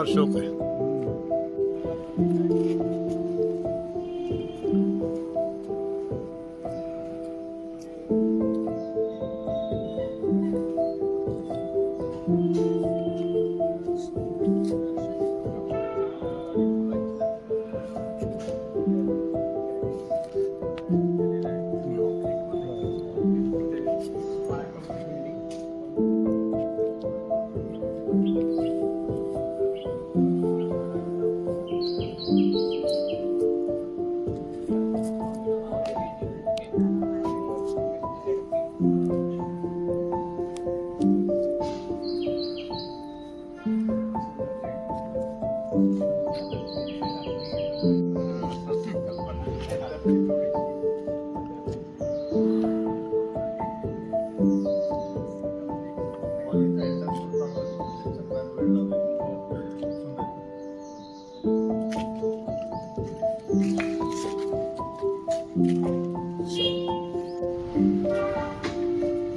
फार शौक आहे.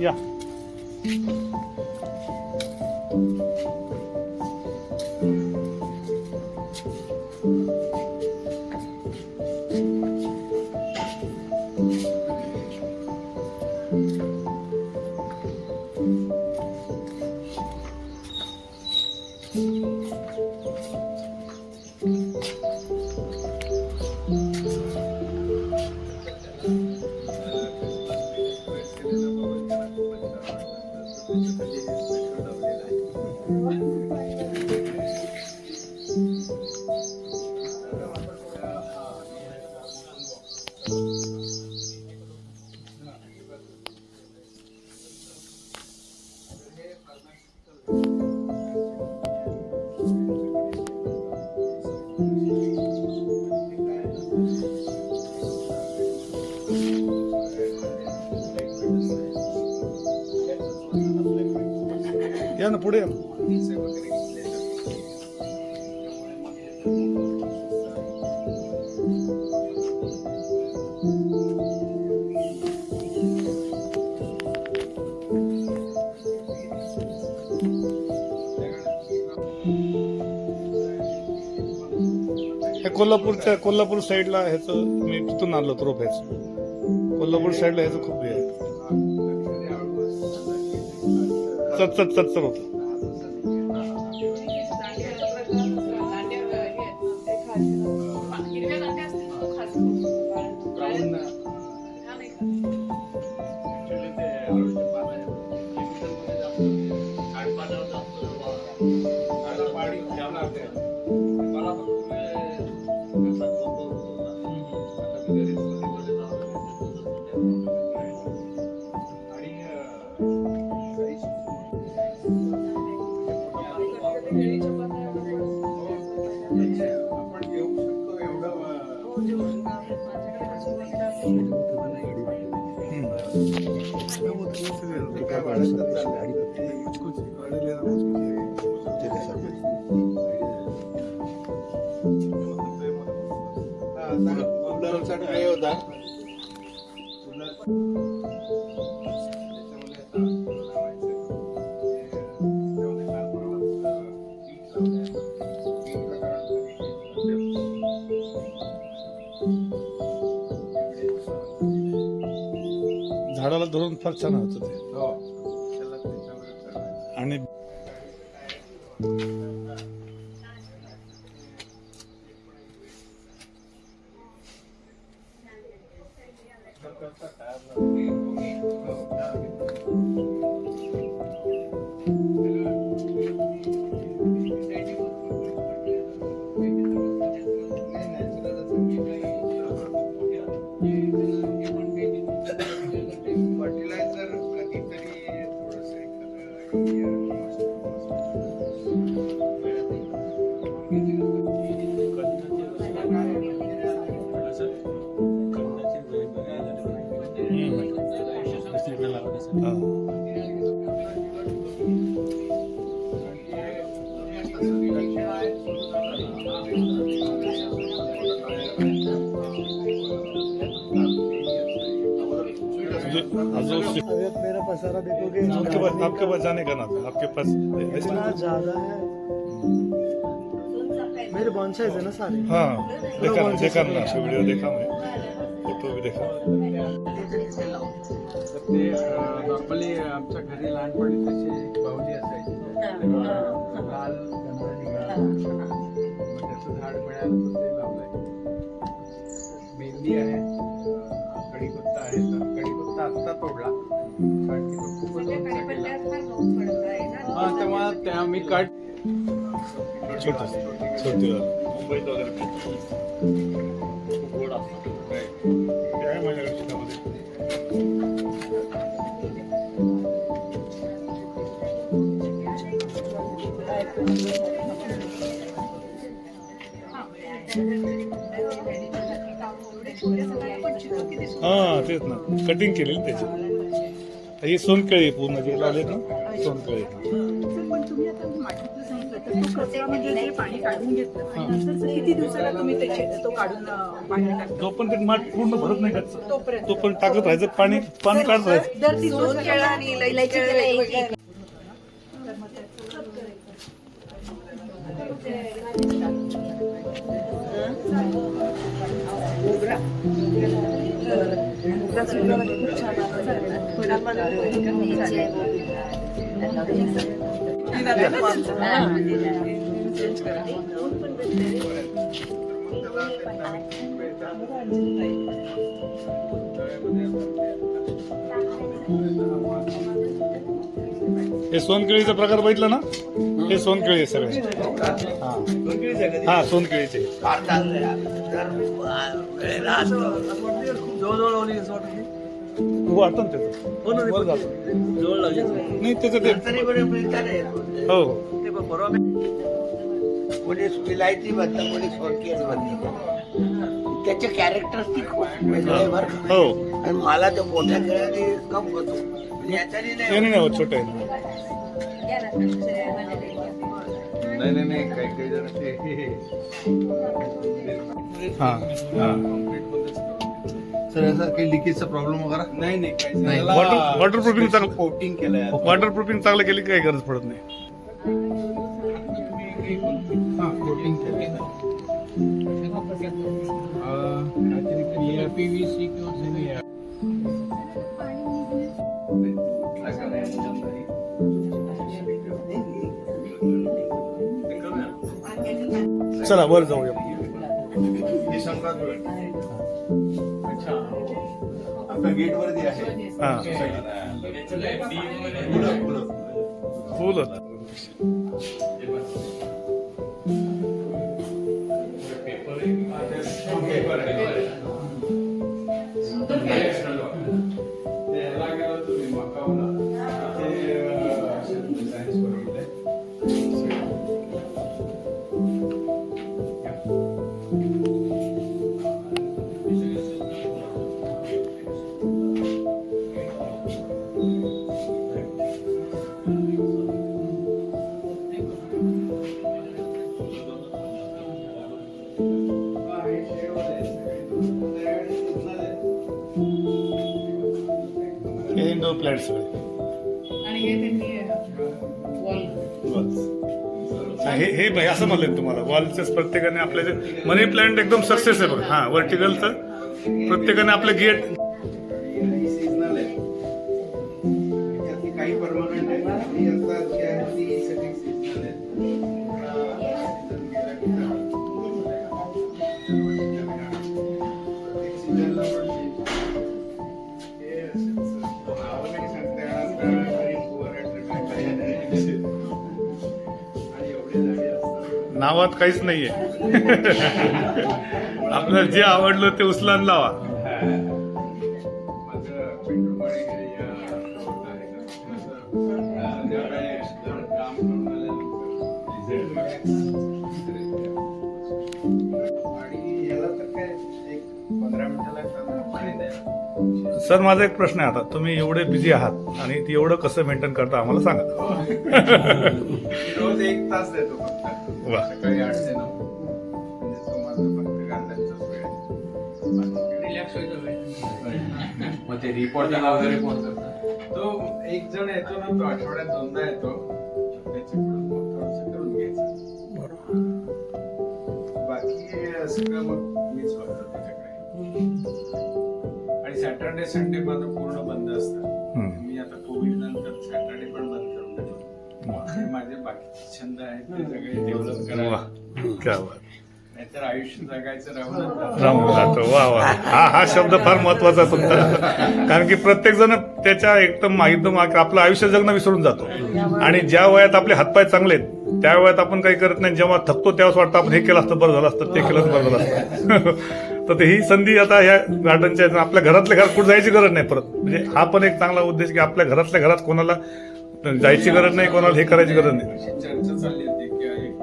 या या ना पुढे या. कोल्हापूर साईडला ह्याचं मी तिथून आलो होतो रोप ह्याचं. कोल्हापूर साईडला ह्याचं खूप हे आहे. चत होत. झाडाला धरून फार छान होतं ते. आणि मेरा पसारा देखोगे आपके पास जाने का ना, आपके पास इतना ज्यादा है। मेरे बॉन्साइज है ना सारे। हाँ देखा ना वीडियो देखा मैं, फोटो भी देखा. ते नॉर्मली आमच्या घरी लहानपणी तशी बाहुली असायची, लाल गंधारी गाळ. मग त्याचं झाड मिळालं तर ते लावलंय. मेहंदी आहे, कढीपत्ता आहे. तर कढीपत्ता आत्ता तोडला, कारण की तो खूपच उंच गेला. हा, तेव्हा त्या मी काढ छोटी मुंबईत वगैरे खूप गोड असतं. ते आहे माझ्याकडे शेतामध्ये. हा तेच ना, कटिंग केलेली त्याची. ही सोनकळी पूर्ण जे लावलेत ना, सोनकळी. पण तुम्ही आता मातीतलं सांगितलं तर तो कचरा म्हणजे जे पाणी काढून घेतलं आणि नंतर किती दिवसाला तुम्ही तो काढून पाणी टाकता जोपर्यंत ते माठ पूर्ण भरत नाही त्याचं, तोपर्यंत तोपर्यंत टाकत राहायचं, पाणी काढत राहायचं. दर 3 दिवसाला आणि इलायची हे सोनकेळीचा प्रकार बघितला ना, हे सोनकेळी आहे सगळे. हा सोनकेळीचे. हो आता ना त्याचं वर जातं. नाही त्याचं ते हो कोणी विलायती बनतं, कोणी सोनकेळी बनतं. त्याचे कॅरेक्टरिस्टिक खूप वेगळे आहे बरं का. हो. आणि मला तो मोठ्या खेळाने कम होतो. याच्याने नाही नाही होत, छोटं आहे. नाही काही जण ते हा हा. सर ऐसा काही लिकेजचा प्रॉब्लेम वगैरे नाही काही वॉटरप्रूफिंग चांगलं, कोटिंग केलंय. वॉटरप्रूफिंग चांगलं केली काही गरज पडत नाही. हा, कोटिंग केलंय. PVC किंवा semi आहे. चला वर जाऊया. अच्छा, आपल्या गेट वरती आहे. हा फुल होत. हे इंडोर प्लॅन्ट्स हे भाई असं म्हणलं तुम्हाला, वॉलच्याच प्रत्येकाने आपल्या मनी प्लांट एकदम सक्सेस आहे बघा. हा व्हर्टिकलचं प्रत्येकाने आपलं गेट. सीजनल आहे, त्याच्यातली काही परमनंट आहे, काही असतात की आहेत ती सगळी सीजनल आहे. सीजनला नावात काहीच नाहीये. आपल्याला जे आवडलं ते उचलान लावा. सर माझा एक प्रश्न आहे, आता तुम्ही एवढे बिझी आहात आणि ती एवढं कसं मेंटेन करता आम्हाला सांगा. रोज 1 तास देतो फक्त, वा. सकाळी 8 ते 9. म्हणजे तो माझा फक्त गार्डनचाच वेळ आहे. रिलॅक्स व्हायचा वेळ. मग ते रिपोर्टला वगैरे कोण करतात? तो एक जण येतो ना, तो आठवड्यात 2दा येतो. त्याच्याकडून मग थोडंसं करून घ्यायचं. सगळं मग मीच बघतो त्याच्याकडे. आणि सॅटर्डे संडे माझं पूर्ण बंद असतं. मी आता कोविड नंतर सॅटर्डे पण बंद करून टाकलो. हे माझे बाकीचे छंद आहेत ते सगळे डेव्हलप करायला. वा क्या बात. नाहीतर आयुष्य जगायचं राहून राहून जातो. वा वा, हा शब्द फार महत्वाचा आहे तुमचा. कारण की प्रत्येक जण त्याच्या एकदम आपलं आयुष्य जगणं विसरून जातो. आणि ज्या वयात आपले हातपाय चांगले आहेत त्या वयात आपण काही करत नाही. जेव्हा थकतो तेव्हाच वाटतं आपण हे केलं असतं बरं झालं असतं, ते केलं असतं बरं झालं असतं. तर ही संधी आता ह्या गार्डनच्या आपल्या घरातल्या घरात कुठे जायची गरज नाही परत. म्हणजे हा पण एक चांगला उद्देश की आपल्या घरातल्या घरात कोणाला जायची गरज नाही, कोणाला हे करायची गरज नाही. अशी चर्चा चालली होती की एक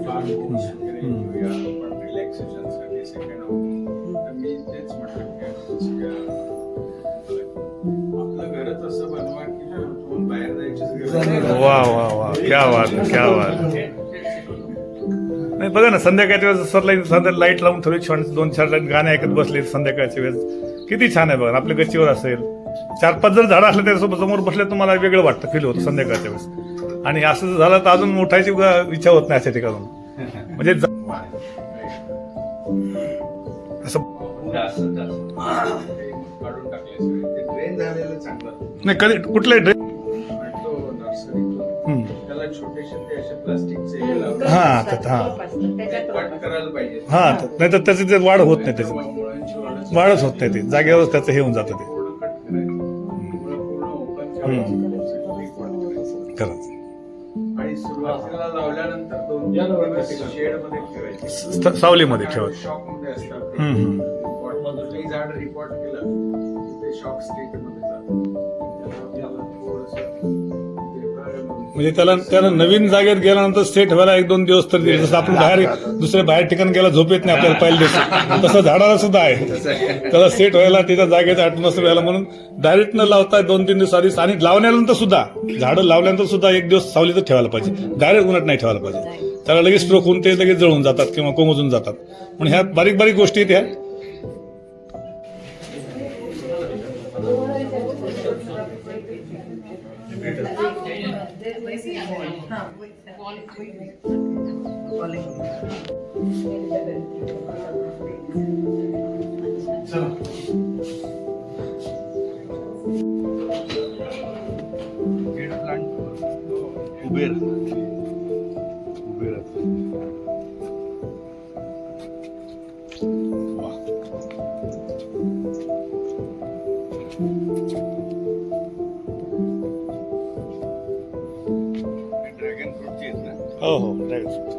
फार्म वगैरे घेऊया आपण रिलॅक्सेशनसाठी सेकंड हाऊस. तर मी तेच म्हटलं की सगळ्या आपलं घरच असं बनवा की तुम्हाला बाहेर जायचीच गरज नाही. वा वा वा, क्या बात क्या बात. नाही बघा ना, संध्याकाळच्या वेळेस सर लाईट लावून थोडी छान 2-4 गाणे ऐकत बसले संध्याकाळच्या वेळेस किती छान आहे बघा. आपल्या गच्चीवर असेल 4-5 जर झाडं असले त्याच्यासोबत समोर बसले तुम्हाला वेगळं वाटतं, फील होतं संध्याकाळच्या वेळेस. आणि असं झालं तर अजून उठायची इच्छा होत नाही अशा ठिकाणून. म्हणजे असं काढून टाकले ते ड्रेन झालेलं चांगलं. नाही कधी कुठलाही ड्रेस तो नर्सरीतून त्याला छोटेसे ते असे प्लास्टिकचे हे लावतात. हा कट करायला पाहिजे. हा, नाही तर त्याची ते वाढ होत नाही, त्याची मुळांची वाढच होत नाही, ते जागेवर त्याचं हे होऊन जातं ते. पूर्ण कट करायचं. पूर्ण ओपन करायचं. खरंच आणि सुरुवातीला लावल्यानंतर 2-3 दिवस शेड मध्ये ठेवायचे. सावलीमध्ये ठेवत. शॉक मध्ये असतात. रिपोर्ट कुठलंही झाड रिपोर्ट केलं की ते शॉक स्टेट मध्ये जातं. त्याला थोडंसं म्हणजे त्याला नवीन जागेत गेल्यानंतर सेट व्हायला 1-2 दिवस तर जसं आपण दुसऱ्या बाहेर ठिकाणी गेला झोप येत नाही आपल्याला पहिल्या दिवस, तसं झाडाला सुद्धा आहे. त्याला सेट व्हायला तिथं जागेत ॲटमॉस्फिअर व्हायला म्हणून डायरेक्ट न लावता 2-3 दिवस आधीच. आणि लावल्यानंतर सुद्धा झाडं लावल्यानंतर सुद्धा 1 दिवस सावलीतच ठेवायला पाहिजे, डायरेक्ट उन्हात नाही ठेवायला पाहिजे. त्याला लगेच स्ट्रोक होऊन ते लगेच जळून जातात किंवा कोमजून जातात. म्हणून ह्या बारीक बारीक गोष्टी आहेत ह्या. कुबेर ड्रॅगन फ्रूटची आहेत ना. हो हो, ड्रॅगन फ्रूट.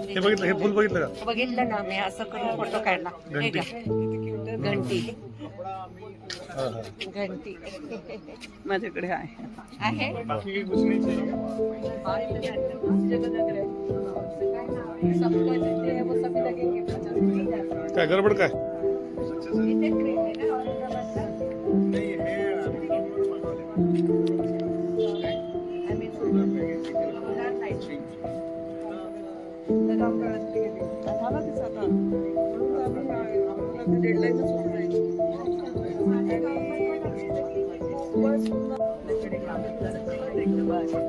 हे बघितलं, हे फुल बघितलं का? बघितलं ना मी, असं करून फोटो काढला. हे घ्या. घंटी घंटी माझ्याकडे आहे. आहे. बाकी घुसणीची काय गडबड काय? डेडलाईनच होत नाही. बरं.